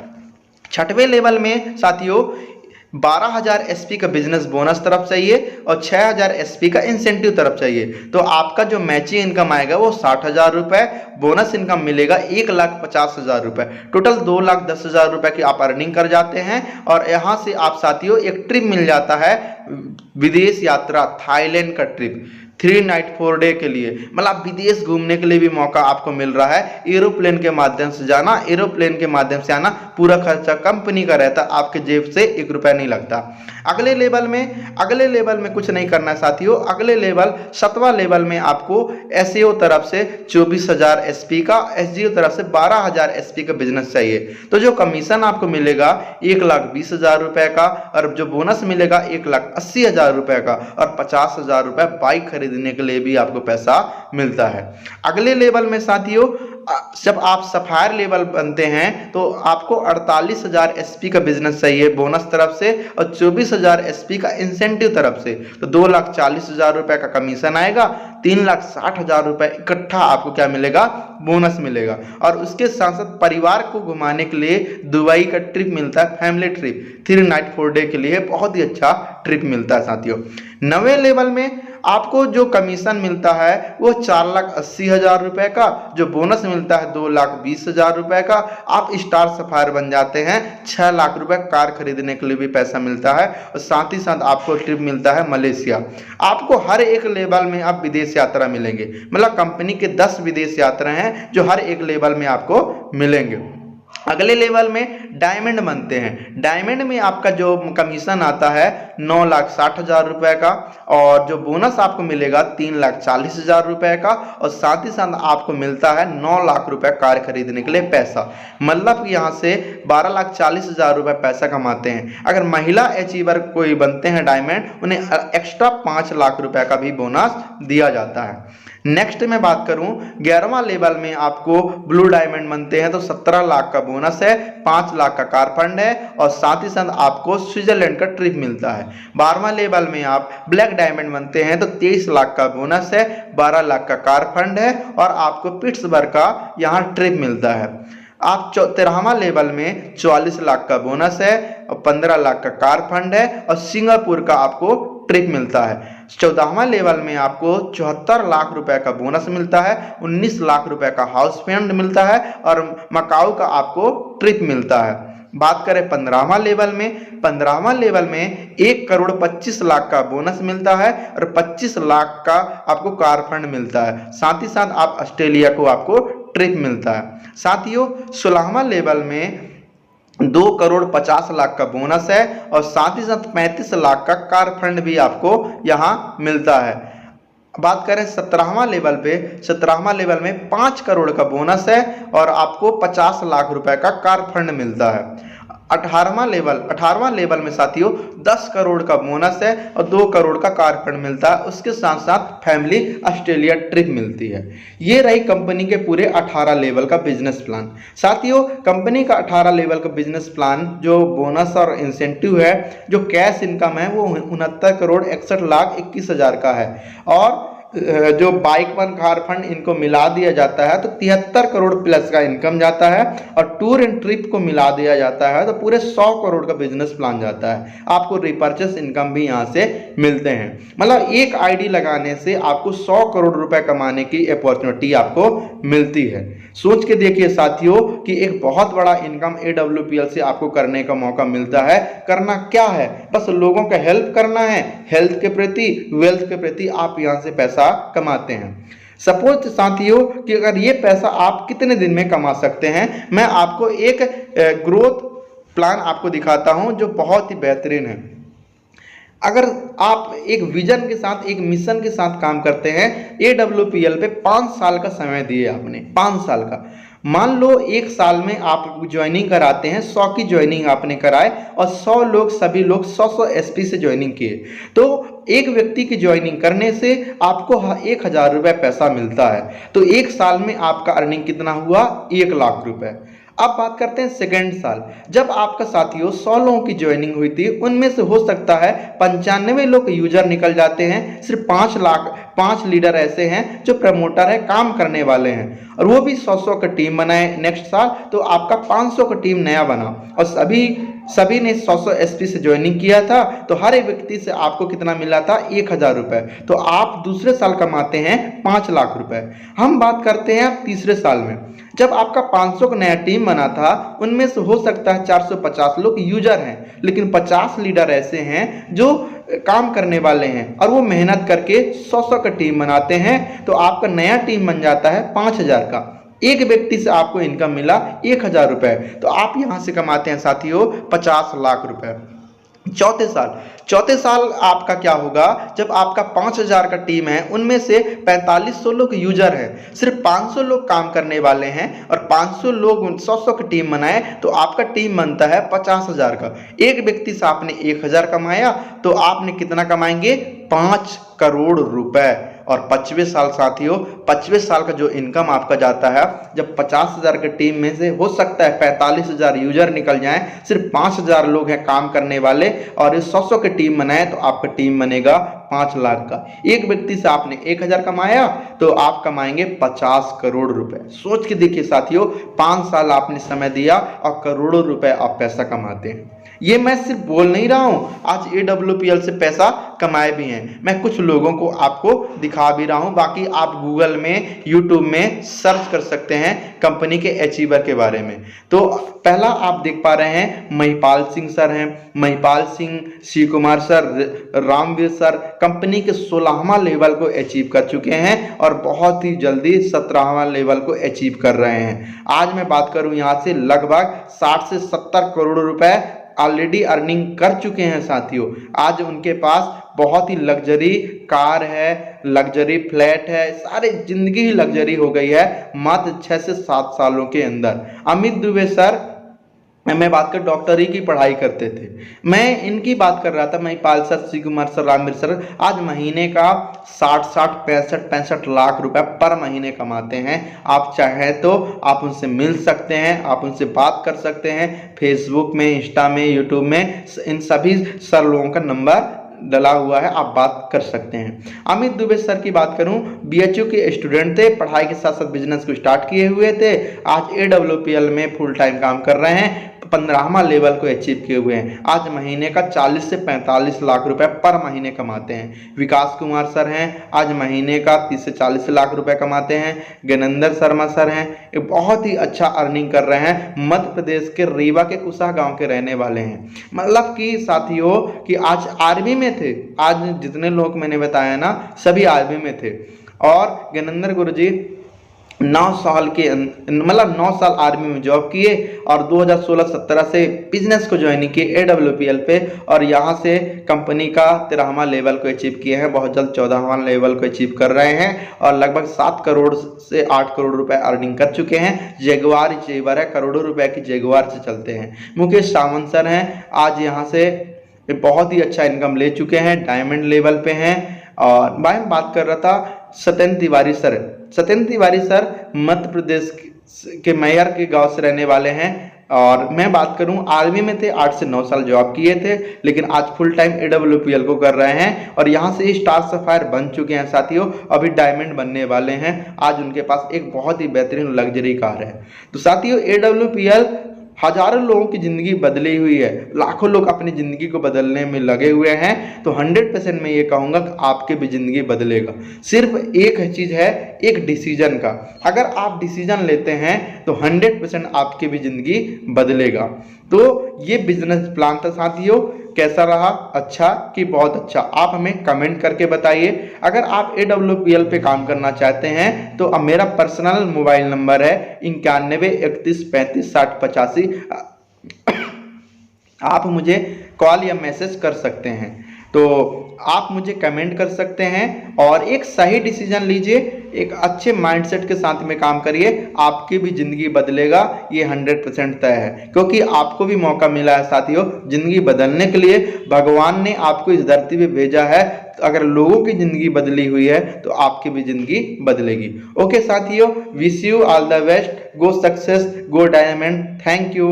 6वें लेवल में साथियों 12,000 एसपी का बिजनेस बोनस तरफ चाहिए और 6,000 एसपी का इंसेंटिव तरफ चाहिए, तो आपका जो मैचिंग इनकम आएगा वो 60,000 रुपए, बोनस इनकम मिलेगा 1,50,000 रुपए, टोटल 2,10,000 रुपए की आप अर्निंग कर जाते हैं। और यहाँ से आप साथियों एक ट्रिप मिल जाता है विदेश यात्रा, थाईलैंड का ट्रिप 3 नाइट 4 डे के लिए, मतलब विदेश घूमने के लिए भी मौका आपको मिल रहा है। एरोप्लेन के माध्यम से जाना, एरोप्लेन के माध्यम से आना, पूरा खर्चा कंपनी का रहता, आपके जेब से 1 रुपया नहीं लगता। अगले लेवल में कुछ नहीं करना साथियों। अगले लेवल 7वां लेवल में आपको एसईओ तरफ से 24,000 एसपी का, एसजीओ तरफ से 12,000 एसपी का बिजनेस चाहिए। तो जो कमीशन आपको मिलेगा 1,20,000 रुपए का, और जो बोनस मिलेगा 1,80,000 रुपए का, और 50,000 रुपए बाइक खरीदने के लिए भी आपको पैसा मिलता है। अगले लेवल में साथियों जब आप सफायर लेवल बनते हैं तो आपको 48,000 एसपी का बिजनेस चाहिए बोनस तरफ से, और 24,000 एसपी का इंसेंटिव तरफ से। तो 2,40,000 रुपए का कमीशन आएगा, 3,60,000 रुपए इकट्ठा आपको क्या मिलेगा, बोनस मिलेगा। और उसके साथ साथ परिवार को घुमाने के लिए दुबई का ट्रिप मिलता है, फैमिली ट्रिप 3 नाइट 4 डे के लिए, बहुत ही अच्छा ट्रिप मिलता है साथियों। 9वें लेवल में आपको जो कमीशन मिलता है वो 4,80,000 रुपए का, जो बोनस मिलता है 2,20,000 रुपए का। आप स्टार सफायर बन जाते हैं, 6 लाख रुपए कार खरीदने के लिए भी पैसा मिलता है, और साथ ही साथ आपको ट्रिप मिलता है मलेशिया। आपको हर एक लेवल में आप विदेश यात्रा मिलेंगे, मतलब कंपनी के 10 विदेश यात्रा हैं जो हर एक लेवल में आपको मिलेंगे। अगले लेवल में डायमंड बनते हैं। डायमंड में आपका जो कमीशन आता है 9,60,000 रुपए का, और जो बोनस आपको मिलेगा 3,40,000 रुपए का, और साथ ही साथ आपको मिलता है 9 लाख रुपए कार खरीदने के लिए पैसा। मतलब यहाँ से 12,40,000 रुपए पैसा कमाते हैं। अगर महिला अचीवर कोई बनते हैं डायमंड, उन्हें एक्स्ट्रा 5 लाख रुपए का भी बोनस दिया जाता है। नेक्स्ट में बात करूं 11वां लेवल में आपको ब्लू डायमंड बनते हैं तो 17 लाख का बोनस है, 5 लाख का कार फंड है, और साथ ही साथ आपको स्विट्जरलैंड का ट्रिप मिलता है। 12वां लेवल में आप ब्लैक डायमंड बनते हैं तो 23 लाख का बोनस है, 12 लाख का कार फंड है, और आपको पिट्सबर्ग का यहाँ ट्रिप मिलता है। आप 13वां लेवल में 44 लाख का बोनस है, और 15 लाख का कार फंड है, और सिंगापुर का आपको ट्रिप मिलता है। 14वां लेवल में आपको 74 लाख रुपए का बोनस मिलता है, 19 लाख रुपए का हाउस फंड मिलता है, और मकाऊ का आपको ट्रिप मिलता है। बात करें 15वां लेवल में, 15वां लेवल में 1,25,00,000 का बोनस मिलता है, और 25 लाख का आपको कार फंड मिलता है। साथ ही साथ आप ऑस्ट्रेलिया को आपको ट्रिप मिलता है। साथियों 16वां लेवल में 2,50,00,000 का बोनस है, और साथ ही साथ 35 लाख का कार फंड भी आपको यहाँ मिलता है। बात करें 17वां लेवल पे, 17वां लेवल में 5 करोड़ का बोनस है, और आपको 50 लाख रुपए का कार फंड मिलता है। 18वां लेवल में साथियों 10 करोड़ का बोनस है, और 2 करोड़ का कार फंड मिलता है। उसके साथ साथ फैमिली ऑस्ट्रेलिया ट्रिप मिलती है। ये रही कंपनी के पूरे 18 लेवल का बिजनेस प्लान। साथियों कंपनी का 18 लेवल का बिजनेस प्लान जो बोनस और इंसेंटिव है, जो कैश इनकम है वो 69,61,21,000 का है, और जो बाइक वन कार फंड इनको मिला दिया जाता है तो 73 करोड़ प्लस का इनकम जाता है, और टूर एंड ट्रिप को मिला दिया जाता है तो पूरे 100 करोड़ का बिजनेस प्लान जाता है। आपको रिपर्चेस इनकम भी यहाँ से मिलते हैं। मतलब एक आईडी लगाने से आपको 100 करोड़ रुपए कमाने की अपॉर्चुनिटी आपको मिलती है। सोच के देखिए साथियों कि एक बहुत बड़ा इनकम AWPL से आपको करने का मौका मिलता है। करना क्या है, बस लोगों का हेल्प करना है, हेल्थ के प्रति, वेल्थ के प्रति आप यहाँ से पैसा कमाते हैं। सपोज साथियों कि अगर ये पैसा आप कितने दिन में कमा सकते हैं, मैं आपको एक ग्रोथ प्लान आपको दिखाता हूं जो बहुत ही बेहतरीन है। अगर आप एक विजन के साथ, एक मिशन के साथ काम करते हैं, AWPL पे 5 साल का समय दिए आपने, 5 साल का, मान लो 1 साल में आप ज्वाइनिंग कराते हैं, 100 की ज्वाइनिंग आपने कराए, और 100 लोग, सभी लोग 100 SP से ज्वाइनिंग किए, तो एक व्यक्ति की ज्वाइनिंग करने से आपको 1,000 रुपये पैसा मिलता है। तो 1 साल में आपका अर्निंग कितना हुआ, 1 लाख रुपए। अब बात करते हैं सेकेंड साल, जब आपका साथियों 100 लोगों की ज्वाइनिंग हुई थी, उनमें से हो सकता है 95 लोग यूजर निकल जाते हैं, सिर्फ 5 लीडर ऐसे हैं जो प्रमोटर है, काम करने वाले हैं, और वो भी 100 का टीम बनाए नेक्स्ट साल, तो आपका 500 का टीम नया बना, और सभी ने 100 SP से ज्वाइनिंग किया था, तो हर एक व्यक्ति से आपको कितना मिला था, 1,000 रुपए। तो आप दूसरे साल कमाते हैं 5 लाख रुपए। हम बात करते हैं तीसरे साल में, जब आपका 500 का नया टीम बना था, उनमें से हो सकता है 450 लोग यूजर हैं, लेकिन 50 लीडर ऐसे हैं जो काम करने वाले हैं और वो मेहनत करके 100 का टीम बनाते हैं। तो आपका नया टीम बन जाता है 5000 का। एक व्यक्ति से आपको इनकम मिला 1000 रुपए, तो आप यहां से कमाते हैं साथियों 50 लाख रुपए। चौथे साल आपका क्या होगा, जब आपका 5000 का टीम है, उनमें से 4500 लोग यूजर हैं, सिर्फ 500 लोग काम करने वाले हैं और 500 लोग 100 की टीम बनाए, तो आपका टीम बनता है 50,000 का। एक व्यक्ति से आपने 1000 कमाया, तो आपने कितना कमाएंगे, 5 करोड़ रुपए। और 25वें साल साथियों, 25वें साल का जो इनकम आपका जाता है, जब 50,000 के टीम में से हो सकता है 45,000 यूजर निकल जाएं, सिर्फ 5,000 लोग हैं काम करने वाले और इस 100 की टीम बनाए, तो आपका टीम बनेगा 5 लाख का। एक व्यक्ति से आपने 1000 कमाया, तो आप कमाएंगे 50 करोड़ रुपए। सोच के देखिए साथियों, 5 साल आपने समय दिया और करोड़ों रुपए आप पैसा कमाते हैं। ये मैं सिर्फ बोल नहीं रहा हूं, आज AWPL से पैसा कमाए भी हैं, मैं कुछ लोगों को आपको दिखा भी रहा हूं। बाकी आप गूगल में, यूट्यूब में सर्च कर सकते हैं कंपनी के अचीवर के बारे में। तो पहला आप देख पा रहे हैं महिपाल सिंह सर हैं, Mahipal Singh, Shiv Kumar sir, Ramvir sir company के 16वां लेवल को अचीव कर चुके हैं और बहुत ही जल्दी 17वां लेवल को अचीव कर रहे हैं। आज मैं बात करूं यहां से लगभग 60 से 70 करोड़ रुपए ऑलरेडी अर्निंग कर चुके हैं साथियों। आज उनके पास बहुत ही लग्जरी कार है, लग्जरी फ्लैट है, सारी जिंदगी ही लग्जरी हो गई है मात्र 6 से 7 सालों के अंदर। अमित दुबे सर, मैं बात कर डॉक्टरी की पढ़ाई करते थे, मैं इनकी बात कर रहा था, Mahipal sir, Shiv Kumar sir, Ramvir sir आज महीने का 60 65 लाख रुपए पर महीने कमाते हैं। आप चाहें तो आप उनसे मिल सकते हैं, आप उनसे बात कर सकते हैं, फेसबुक में, इंस्टा में, यूट्यूब में, इन सभी सर लोगों का नंबर डला हुआ है, आप बात कर सकते हैं। अमित दुबे सर की बात करूं, BHU के स्टूडेंट थे, पढ़ाई के साथ साथ बिजनेस को स्टार्ट किए हुए थे, आज AWPL में फुल टाइम काम कर रहे हैं, 15वां लेवल को अचीव किए हुए हैं। आज महीने का 40 से 45 लाख रुपए पर महीने कमाते हैं। विकास कुमार सर हैं, आज महीने का 30 से 40 लाख रुपए कमाते हैं। ज्ञानेंद्र शर्मा सर हैं, ये बहुत ही अच्छा अर्निंग कर रहे हैं, मध्य प्रदेश के रीवा के कुशा गांव के रहने वाले हैं। मतलब कि साथियों कि आज आर्मी में थे, आज जितने लोग मैंने बताया ना सभी आर्मी में थे। और ज्ञानेंद्र गुरुजी 9 साल के मतलब 9 साल आर्मी में जॉब किए और 2016-17 से बिजनेस को ज्वाइन किए AWPL पे और यहाँ से कंपनी का 13वां लेवल को अचीव किए हैं, बहुत जल्द 14वां लेवल को अचीव कर रहे हैं और लगभग 7 करोड़ से 8 करोड़ रुपए अर्निंग कर चुके हैं। जगुआर जेवर है, करोड़ों रुपए की जगुआर से चलते हैं। मुकेश सावंत सर हैं, आज यहाँ से बहुत ही अच्छा इनकम ले चुके हैं, डायमंड लेवल पे हैं। और मैं बात कर रहा था सत्येंद्र तिवारी सर, सत्येंद्र तिवारी सर मध्य प्रदेश के मैहर के गांव से रहने वाले हैं और मैं बात करूं आर्मी में थे, 8 से 9 साल जॉब किए थे, लेकिन आज फुल टाइम AWPL को कर रहे हैं और यहां से स्टार सफायर बन चुके हैं साथियों, अभी डायमंड बनने वाले हैं। आज उनके पास एक बहुत ही बेहतरीन लग्जरी कार है। तो साथियों AWPL हजारों लोगों की जिंदगी बदली हुई है, लाखों लोग अपनी जिंदगी को बदलने में लगे हुए हैं। तो 100% मैं ये कहूंगा कि आपकी भी जिंदगी बदलेगा। सिर्फ एक चीज है, एक डिसीजन का, अगर आप डिसीजन लेते हैं तो 100% आपकी भी जिंदगी बदलेगा। तो ये बिजनेस प्लान था साथियों, कैसा रहा, अच्छा कि बहुत अच्छा, आप हमें कमेंट करके बताइए। अगर आप AWPL पे काम करना चाहते हैं तो अब मेरा पर्सनल मोबाइल नंबर है 91 31 35 60 85, आप मुझे कॉल या मैसेज कर सकते हैं। तो आप मुझे कमेंट कर सकते हैं और एक सही डिसीजन लीजिए, एक अच्छे माइंडसेट के साथ में काम करिए, आपकी भी जिंदगी बदलेगा, ये 100% तय है। क्योंकि आपको भी मौका मिला है साथियों जिंदगी बदलने के लिए, भगवान ने आपको इस धरती पे भेजा है। तो अगर लोगों की जिंदगी बदली हुई है तो आपकी भी जिंदगी बदलेगी। ओके साथियों, wish you all the best, go success, go diamond, thank you.